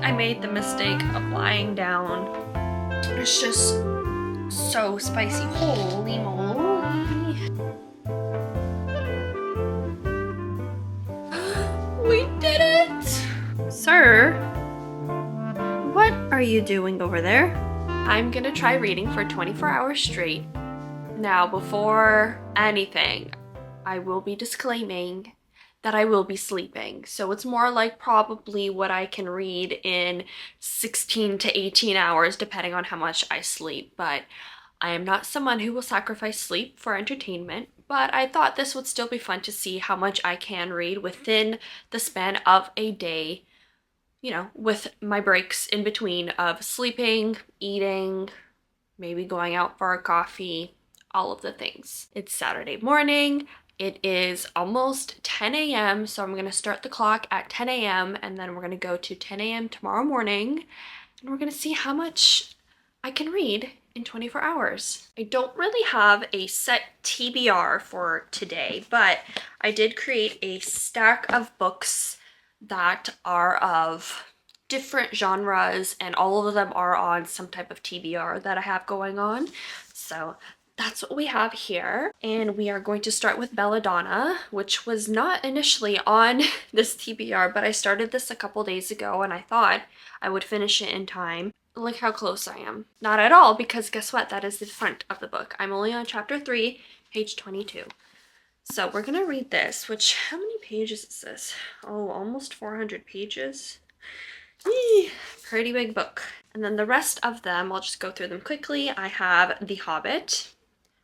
I made the mistake of lying down. It's just so spicy. Holy moly. We did it! Sir, what are you doing over there? I'm gonna try reading for 24 hours straight. Now, before anything, I will be disclaiming that I will be sleeping. So it's more like probably what I can read in 16 to 18 hours, depending on how much I sleep. But I am not someone who will sacrifice sleep for entertainment. But I thought this would still be fun to see how much I can read within the span of a day, you know, with my breaks in between of sleeping, eating, maybe going out for a coffee, all of the things. It's Saturday morning. It is almost 10 a.m. So I'm gonna start the clock at 10 a.m. and then we're gonna go to 10 a.m. tomorrow morning and we're gonna see how much I can read in 24 hours. I don't really have a set TBR for today, but I did create a stack of books that are of different genres and all of them are on some type of TBR that I have going on. So that's what we have here. And we are going to start with Belladonna, which was not initially on this TBR, but I started this a couple days ago and I thought I would finish it in time. Look how close I am. Not at all, because guess what? That is the front of the book. I'm only on chapter 3, page 22. So we're gonna read this, which, how many pages is this? Oh, almost 400 pages. Eee, pretty big book. And then the rest of them, I'll just go through them quickly. I have The Hobbit,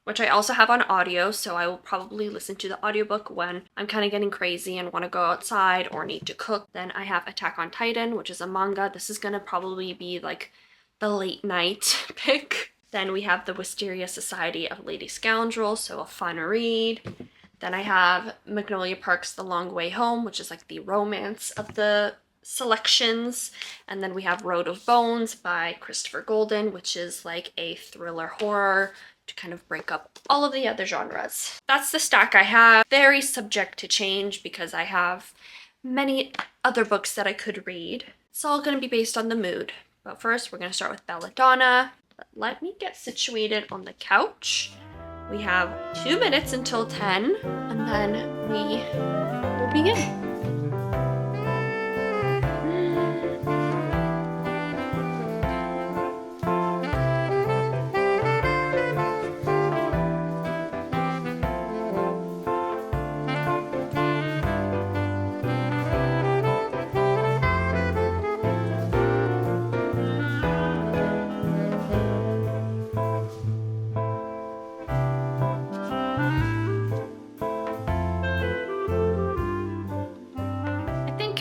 which I also have on audio, so I will probably listen to the audiobook when I'm kind of getting crazy and want to go outside or need to cook. Then I have Attack on Titan, which is a manga. This is going to probably be like the late night pick. Then we have The Wisteria Society of Lady Scoundrel, so a fun read. Then I have Magnolia Park's The Long Way Home, which is like the romance of the selections. And then we have Road of Bones by Christopher Golden, which is like a thriller horror to kind of break up all of the other genres. That's the stack I have. Very subject to change because I have many other books that I could read. It's all going to be based on the mood. But first, we're going to start with Belladonna. Let me get situated on the couch. We have 2 minutes until 10, and then we will begin.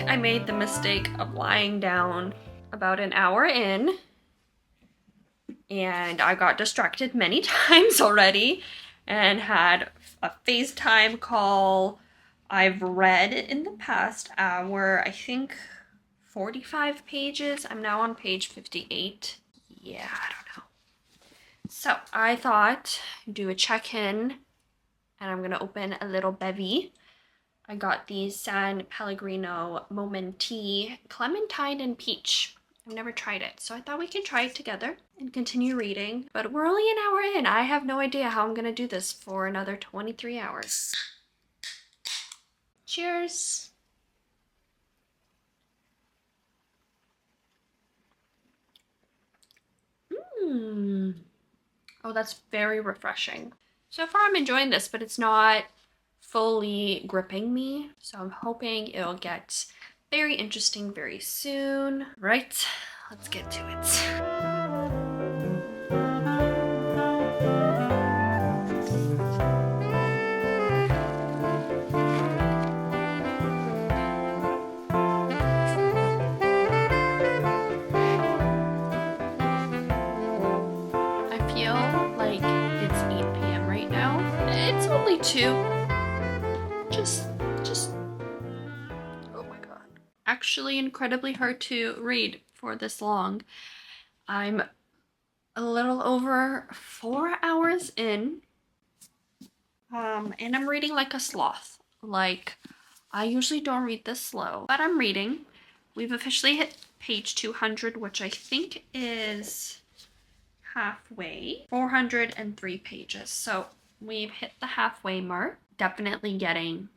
I made the mistake of lying down about an hour in and I got distracted many times already and had a FaceTime call. I've read in the past hour, I think 45 pages. I'm now on page 58. Yeah, I don't know. So I thought do a check-in and I'm gonna open a little bevy. I got these San Pellegrino Momenti Clementine and Peach. I've never tried it, so I thought we can try it together and continue reading. But we're only an hour in. I have no idea how I'm gonna do this for another 23 hours. Cheers! Oh, that's very refreshing. So far I'm enjoying this, but it's not fully gripping me, so I'm hoping it'll get very interesting very soon. Right, let's get to it. I feel like it's 8 p.m. right now. It's only 2. Just, oh my god. Actually incredibly hard to read for this long. I'm a little over 4 hours in. And I'm reading like a sloth. Like, I usually don't read this slow, but I'm reading. We've officially hit page 200, which I think is halfway. 403 pages. So we've hit the halfway mark. Definitely getting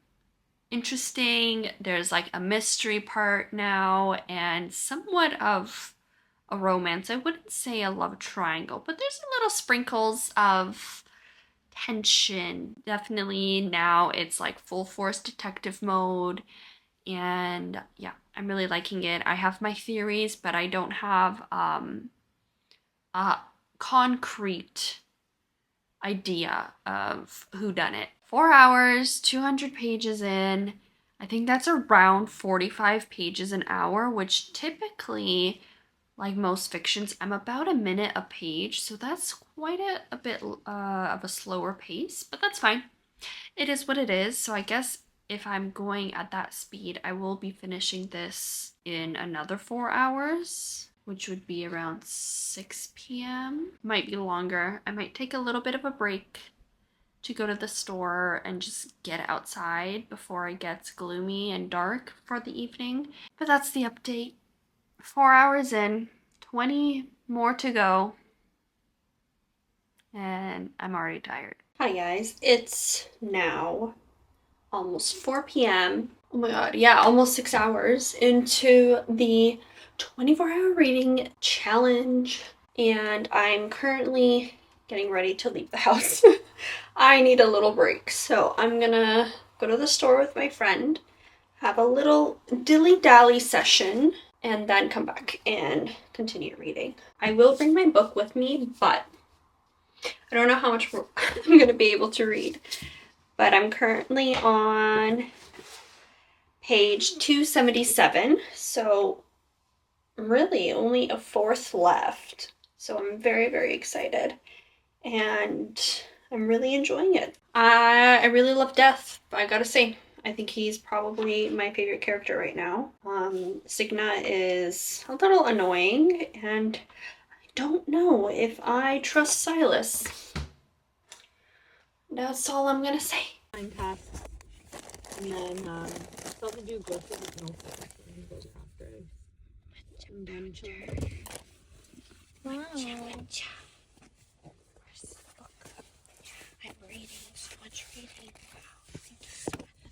interesting. There's like a mystery part now and somewhat of a romance. I wouldn't say a love triangle, but there's a little sprinkles of tension. Definitely now it's like full force detective mode. And yeah, I'm really liking it. I have my theories, but I don't have a concrete idea of who done it. 4 hours, 200 pages in. I think that's around 45 pages an hour, which typically, like most fictions, I'm about a minute a page, so that's quite a bit of a slower pace, but that's fine. It is what it is. So I guess if I'm going at that speed, I will be finishing this in another 4 hours, which would be around 6 p.m. Might be longer. I might take a little bit of a break to go to the store and just get outside before it gets gloomy and dark for the evening. But that's the update. 4 hours in, 20 more to go, and I'm already tired. Hi guys, it's now almost 4 p.m. Oh my god, yeah, almost 6 hours into the 24-hour reading challenge, and I'm currently getting ready to leave the house. I need a little break, so I'm gonna go to the store with my friend, have a little dilly-dally session, and then come back and continue reading. I will bring my book with me, but I don't know how much more I'm gonna be able to read. But I'm currently on page 277, so really only a fourth left. So I'm very, very excited, and I'm really enjoying it. I really love Death, I gotta say. I think he's probably my favorite character right now. Signa is a little annoying, and I don't know if I trust Silas. That's all I'm gonna say. Time passed, and then still to do groceries with no food, and then goes after. I'm done chilling. Wow. I'm reading, so much reading.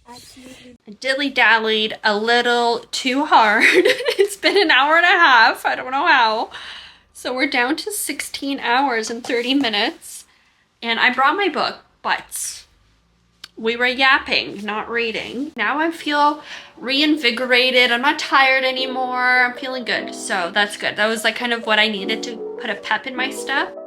I dilly-dallied a little too hard. It's been an hour and a half. I don't know how. So we're down to 16 hours and 30 minutes. And I brought my book, but we were yapping, not reading. Now I feel reinvigorated. I'm not tired anymore. I'm feeling good. So that's good. That was like kind of what I needed to put a pep in my step.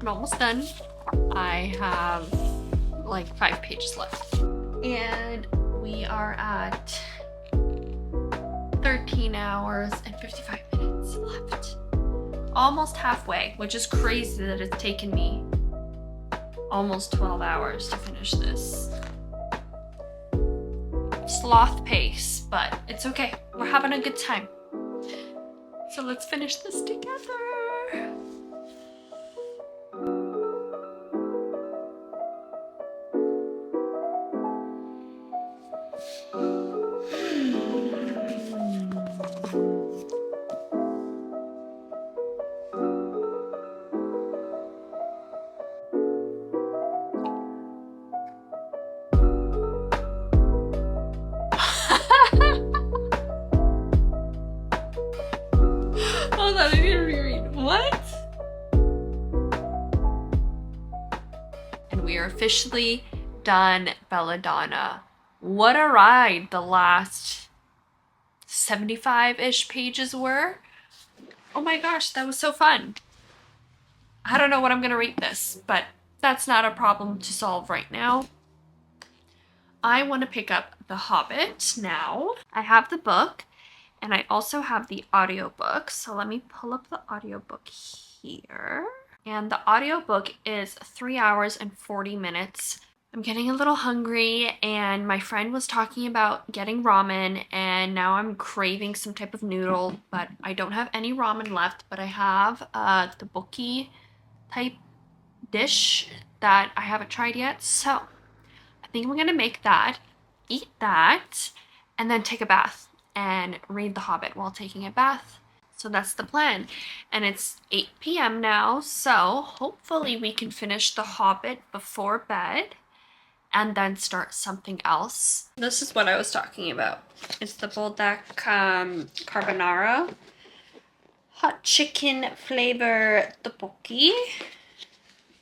I'm almost done. I have like 5 pages left. And we are at 13 hours and 55 minutes left. Almost halfway, which is crazy that it's taken me almost 12 hours to finish this. Sloth pace, but it's okay. We're having a good time. So let's finish this together. Hold on, I need to reread. What? And we are officially done Belladonna. What a ride the last 75-ish pages were. Oh my gosh, that was so fun. I don't know what I'm gonna rate this, but that's not a problem to solve right now. I want to pick up The Hobbit now. I have the book and I also have the audiobook. So let me pull up the audiobook here. And the audiobook is 3 hours and 40 minutes. I'm getting a little hungry and my friend was talking about getting ramen and now I'm craving some type of noodle, but I don't have any ramen left, but I have the bookie type dish that I haven't tried yet. So I think I'm gonna make that, eat that, and then take a bath and read The Hobbit while taking a bath. So that's the plan. And it's 8 p.m. now, so hopefully we can finish The Hobbit before bed and then start something else. This is what I was talking about. It's the buldak carbonara, hot chicken flavor tteokbokki,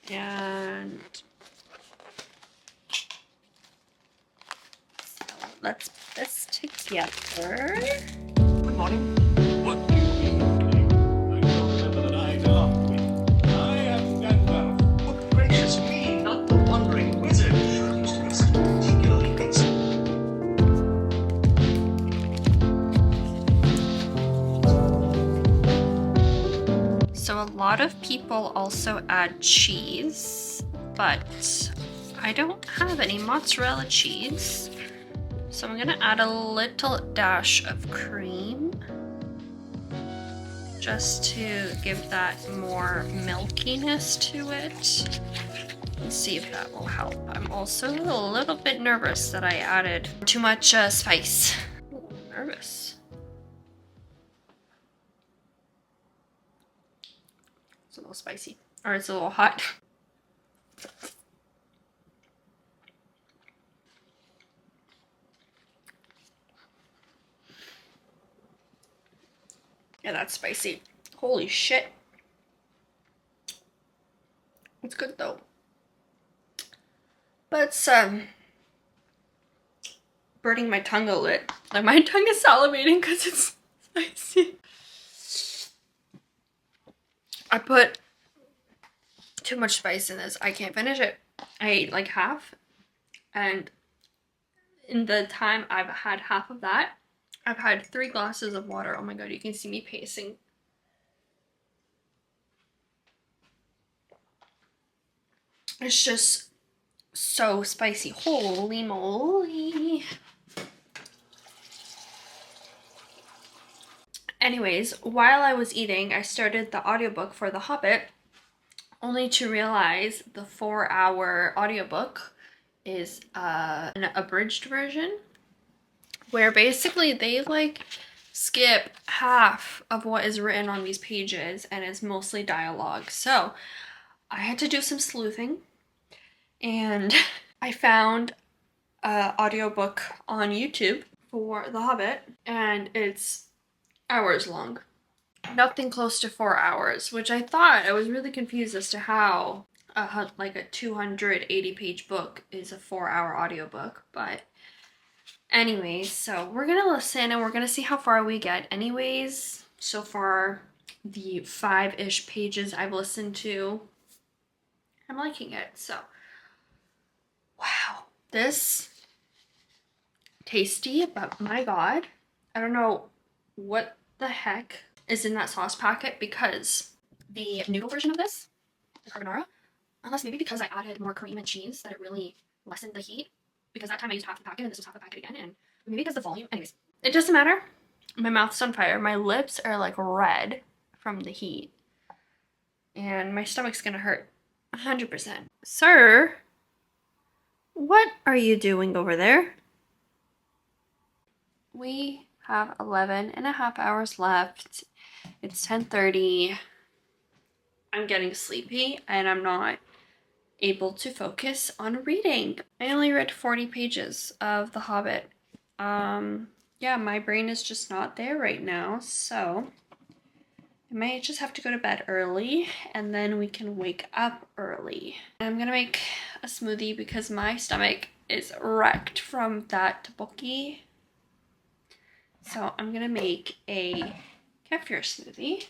and let's put this together. Good morning. What do you mean? I don't remember the night after we. I am Gandalf. Good gracious me, not the wandering wizard. I used to be such a particularly excellent. So a lot of people also add cheese, but I don't have any mozzarella cheese. So I'm gonna add a little dash of cream just to give that more milkiness to it. Let's see if that will help. I'm also a little bit nervous that I added too much spice. Ooh, nervous. It's a little spicy, or it's a little hot. Yeah, that's spicy. Holy shit. It's good though. But it's burning my tongue a little. Like my tongue is salivating because it's spicy. I put too much spice in this. I can't finish it. I ate like half, and in the time I've had half of that, I've had 3 glasses of water. Oh my god, you can see me pacing. It's just so spicy. Holy moly. Anyways, while I was eating, I started the audiobook for The Hobbit, only to realize the 4-hour audiobook is an abridged version, where basically they like skip half of what is written on these pages and it's mostly dialogue. So I had to do some sleuthing and I found an audiobook on YouTube for The Hobbit and it's hours long. Nothing close to 4 hours, which I thought, I was really confused as to how like a 280-page book is a 4-hour audiobook. But anyways, so we're gonna listen and we're gonna see how far we get. Anyways, so far the 5-ish pages I've listened to, I'm liking it. So wow, this tasty, but my god, I don't know what the heck is in that sauce packet, because the noodle version of this, the carbonara, unless maybe because I added more cream and cheese that it really lessened the heat, because that time I used half the packet and this was half the packet again, and maybe because the volume, anyways, it doesn't matter. My mouth's on fire, my lips are like red from the heat, and my stomach's gonna hurt 100%. Sir, what are you doing over there? We have 11.5 hours left. It's 10:30. I'm getting sleepy and I'm not able to focus on reading. I only read 40 pages of The Hobbit. Yeah, my brain is just not there right now, so I might just have to go to bed early and then we can wake up early. I'm gonna make a smoothie because my stomach is wrecked from that tteokbokki. So I'm gonna make a kefir smoothie.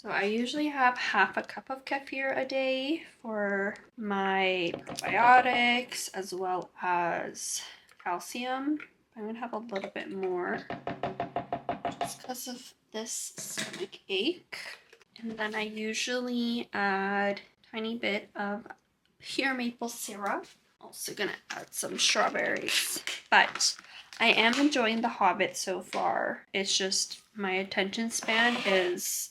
So I usually have half a cup of kefir a day for my probiotics as well as calcium. I'm gonna have a little bit more just because of this stomach ache. And then I usually add a tiny bit of pure maple syrup. Also gonna add some strawberries. But I am enjoying The Hobbit so far. It's just my attention span is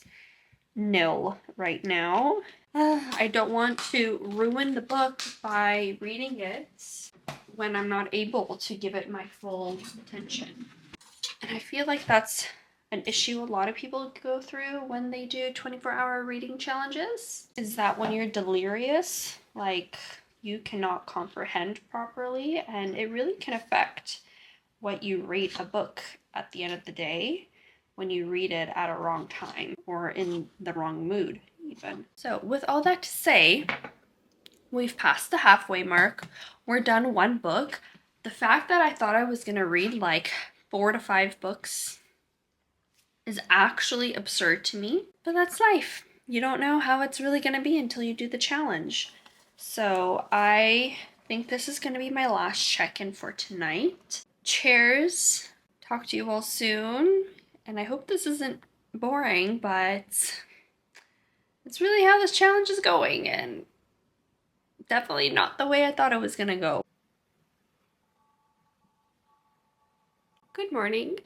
nil right now. I don't want to ruin the book by reading it when I'm not able to give it my full attention. And I feel like that's an issue a lot of people go through when they do 24-hour reading challenges, is that when you're delirious, like you cannot comprehend properly, and it really can affect what you rate a book at the end of the day when you read it at a wrong time or in the wrong mood even. So with all that to say, we've passed the halfway mark. We're done one book. The fact that I thought I was gonna read like 4 to 5 books is actually absurd to me, but that's life. You don't know how it's really gonna be until you do the challenge. So I think this is gonna be my last check-in for tonight. Cheers. Talk to you all soon. And I hope this isn't boring, but it's really how this challenge is going, and definitely not the way I thought it was gonna go. Good morning.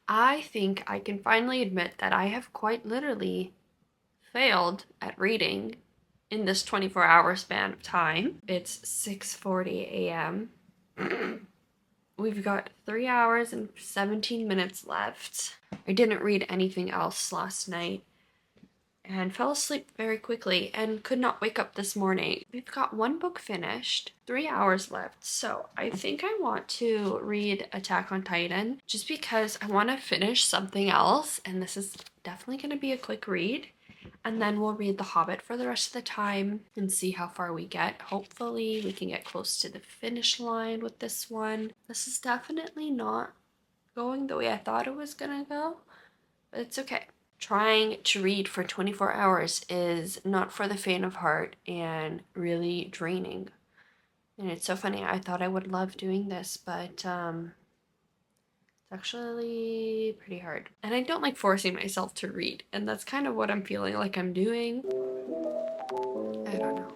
I think I can finally admit that I have quite literally failed at reading in this 24-hour span of time. It's 6:40 a.m. We've got 3 hours and 17 minutes left. I didn't read anything else last night and fell asleep very quickly and could not wake up this morning. We've got 1 book finished, 3 hours left, so I think I want to read Attack on Titan just because I want to finish something else, and this is definitely going to be a quick read. And then we'll read The Hobbit for the rest of the time and see how far we get. Hopefully we can get close to the finish line with this one. This is definitely not going the way I thought it was gonna go, but it's okay. Trying to read for 24 hours is not for the faint of heart and really draining. And it's so funny, I thought I would love doing this, but it's actually pretty hard. And I don't like forcing myself to read, and that's kind of what I'm feeling like I'm doing. I don't know.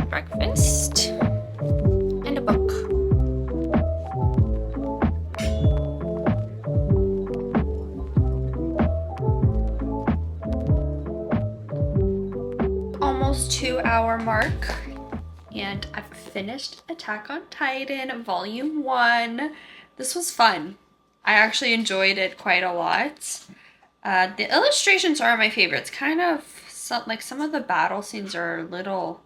Breakfast and a book. Almost 2-hour mark, and I've finished Attack on Titan Volume 1. This was fun. I actually enjoyed it quite a lot. The illustrations are my favorites. Kind of like some of the battle scenes are a little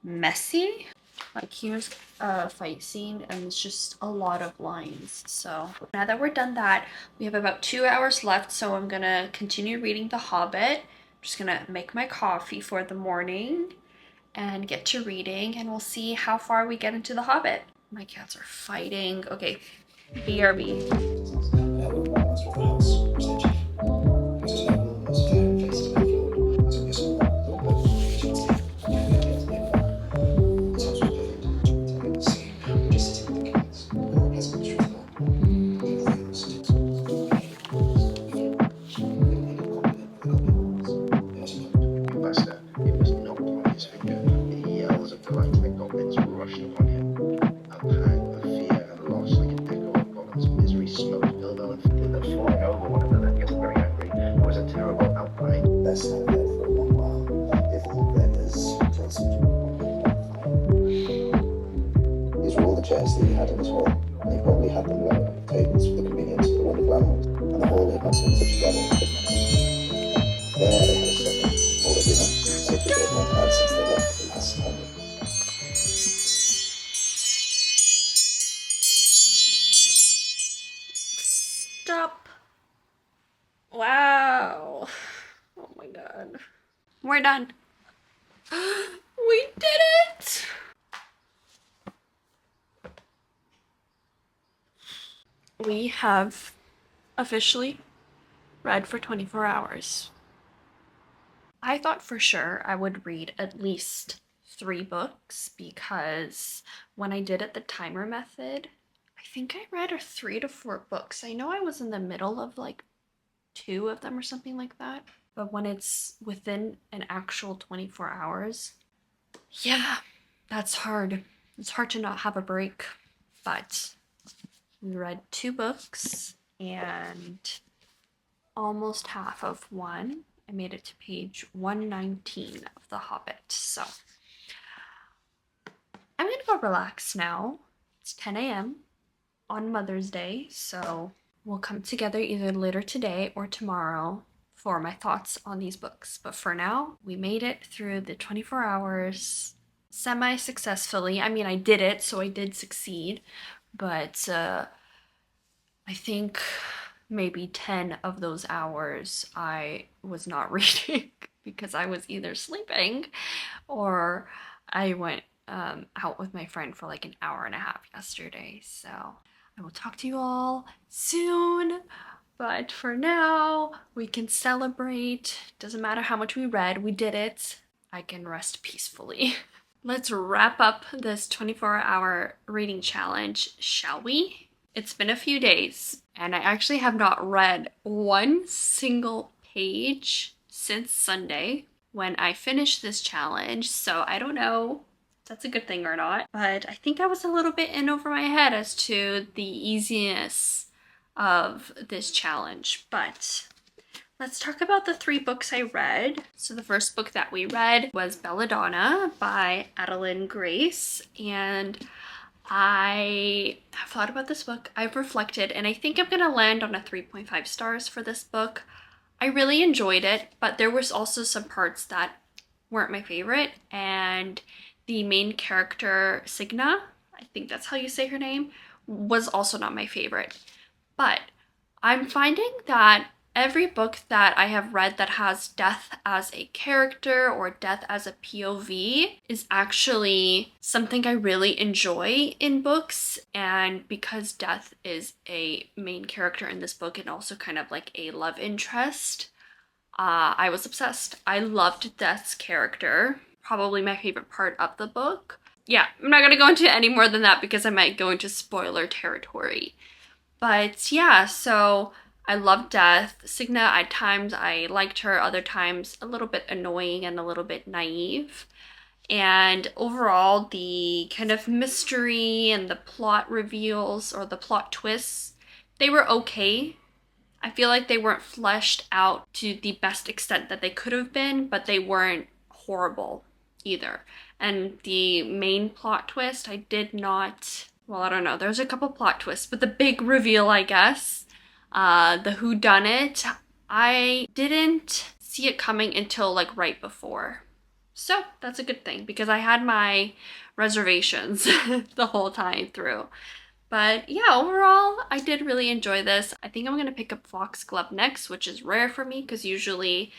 messy. Like here's a fight scene and it's just a lot of lines. So now that we're done that, we have about 2 hours left, so I'm gonna continue reading The Hobbit. I'm just gonna make my coffee for the morning and get to reading, and we'll see how far we get into The Hobbit. My cats are fighting. Okay, BRB. humans for the convenience of the wonderful animals, and the whole had not seemed such a gathering of there they had a supper, all a dinner, such as they had not had since they left the last time. Stop. Wow. Oh my god. We're done. We did it! We have officially read for 24 hours. I thought for sure I would read at least 3 books because when I did it the timer method, I think I read 3 to 4 books. I know I was in the middle of like 2 of them or something like that. But when it's within an actual 24 hours, yeah, that's hard. It's hard to not have a break. But we read 2 books and almost half of one. I made it to page 119 of The Hobbit. So I'm gonna go relax now. It's 10 a.m. on Mother's Day, so we'll come together either later today or tomorrow for my thoughts on these books. But for now, we made it through the 24 hours semi-successfully. I mean, I did it, so I did succeed, but I think maybe 10 of those hours I was not reading because I was either sleeping or I went out with my friend for like an hour and a half yesterday. So I will talk to you all soon. But for now, we can celebrate. Doesn't matter how much we read, we did it. I can rest peacefully. Let's wrap up this 24-hour reading challenge, shall we? It's been a few days, and I actually have not read one single page since Sunday when I finished this challenge, so I don't know if that's a good thing or not, but I think I was a little bit in over my head as to the easiness of this challenge. But let's talk about the 3 books I read. So the first book that we read was Belladonna by Adeline Grace, and I have thought about this book, I've reflected, and I think I'm gonna land on a 3.5 stars for this book. I really enjoyed it, but there was also some parts that weren't my favorite, and the main character, Signa, I think that's how you say her name, was also not my favorite. But I'm finding that every book that I have read that has death as a character or death as a POV is actually something I really enjoy in books. And because death is a main character in this book and also kind of like a love interest, I was obsessed. I loved Death's character, probably my favorite part of the book. Yeah, I'm not gonna go into any more than that because I might go into spoiler territory. But yeah, so I love Death. Signa, at times I liked her, other times a little bit annoying and a little bit naive. And overall, the kind of mystery and the plot reveals or the plot twists, they were okay. I feel like they weren't fleshed out to the best extent that they could have been, but they weren't horrible either. And the main plot twist, I did not, well, I don't know, there's a couple plot twists, but the big reveal, I guess, the whodunit, I didn't see it coming until like right before. So that's a good thing because I had my reservations the whole time through. But yeah, overall, I did really enjoy this. I think I'm gonna pick up Foxglove next, which is rare for me because usually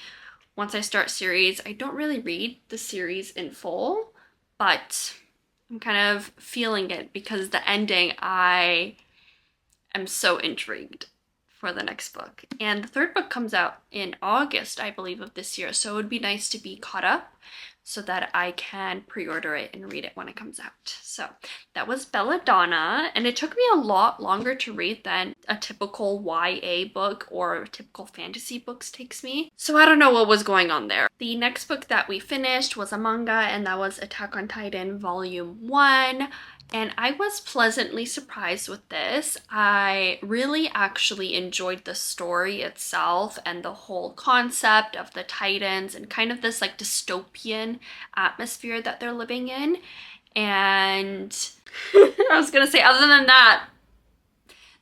once I start series, I don't really read the series in full, but I'm kind of feeling it because the ending, I am so intrigued for the next book. And the 3rd book comes out in August, I believe, of this year. So it would be nice to be caught up so that I can pre-order it and read it when it comes out. So that was Belladonna, and it took me a lot longer to read than a typical YA book or typical fantasy books takes me. So I don't know what was going on there. The next book that we finished was a manga, and that was Attack on Titan Volume 1. And I was pleasantly surprised with this. I really actually enjoyed the story itself and the whole concept of the Titans and kind of this like dystopian atmosphere that they're living in. And I was gonna say, other than that,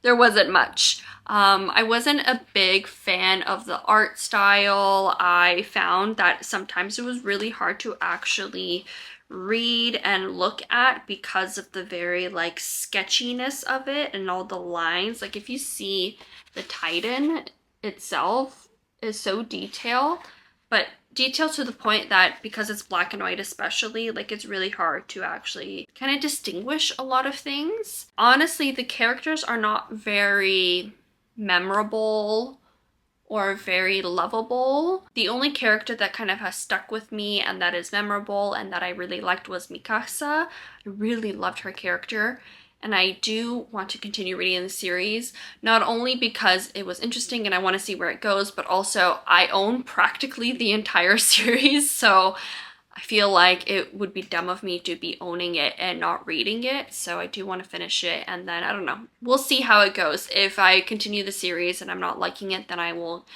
there wasn't much. I wasn't a big fan of the art style. I found that sometimes it was really hard to actually read and look at because of the very like sketchiness of it and all the lines. Like if you see the Titan itself is so detailed, but detailed to the point that because it's black and white especially, like it's really hard to actually kind of distinguish a lot of things. Honestly, the characters are not very memorable or very lovable. The only character that kind of has stuck with me and that is memorable and that I really liked was Mikasa. I really loved her character, and I do want to continue reading the series, not only because it was interesting and I want to see where it goes, but also I own practically the entire series, so I feel like it would be dumb of me to be owning it and not reading it. So I do want to finish it, and then I don't know. We'll see how it goes. If I continue the series and I'm not liking it, then I will,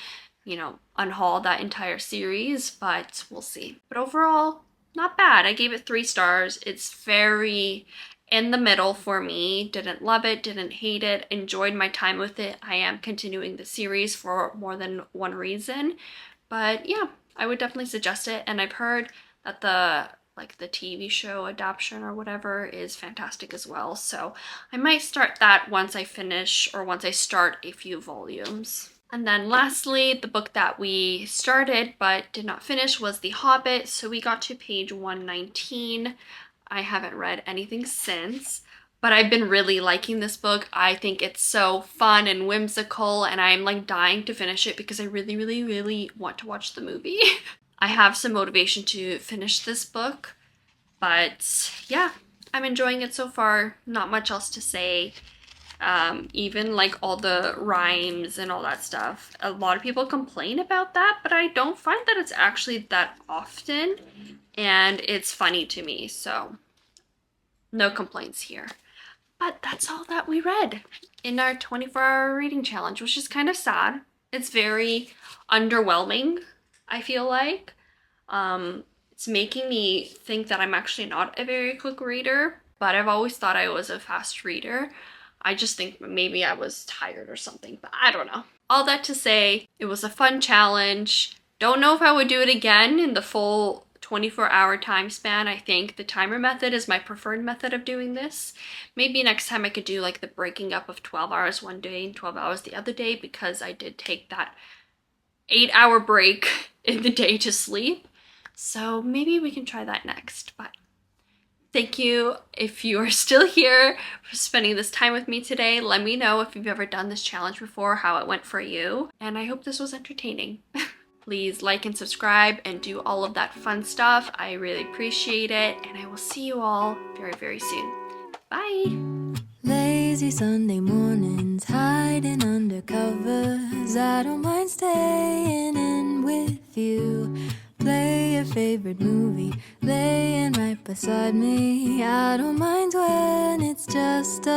you know, unhaul that entire series, but we'll see. But overall, not bad. I gave it 3 stars. It's very in the middle for me. Didn't love it, didn't hate it, enjoyed my time with it. I am continuing the series for more than one reason. But yeah, I would definitely suggest it, and I've heard that the TV show adaptation or whatever is fantastic as well. So I might start that once I finish or once I start a few volumes. And then lastly, the book that we started but did not finish was The Hobbit. So we got to page 119. I haven't read anything since, but I've been really liking this book. I think it's so fun and whimsical, and I'm like dying to finish it because I really, really, really want to watch the movie. I have some motivation to finish this book, but yeah, I'm enjoying it so far. Not much else to say. Even like all the rhymes and all that stuff. A lot of people complain about that, but I don't find that it's actually that often, and it's funny to me, so no complaints here. But that's all that we read in our 24-hour reading challenge, which is kind of sad. It's very underwhelming, I feel like. It's making me think that I'm actually not a very quick reader, but I've always thought I was a fast reader. I just think maybe I was tired or something, but I don't know. All that to say, it was a fun challenge. Don't know if I would do it again in the full 24-hour time span. I think the timer method is my preferred method of doing this. Maybe next time I could do like the breaking up of 12 hours one day and 12 hours the other day, because I did take that 8-hour break in the day to sleep. So maybe we can try that next. But thank you if you are still here for spending this time with me today. Let me know if you've ever done this challenge before, how it went for you. And I hope this was entertaining. Please like and subscribe and do all of that fun stuff. I really appreciate it. And I will see you all very, very soon. Bye. Lazy Sunday mornings, hiding under covers. I don't mind staying in with you. Play your favorite movie, laying right beside me. I don't mind when it's just us.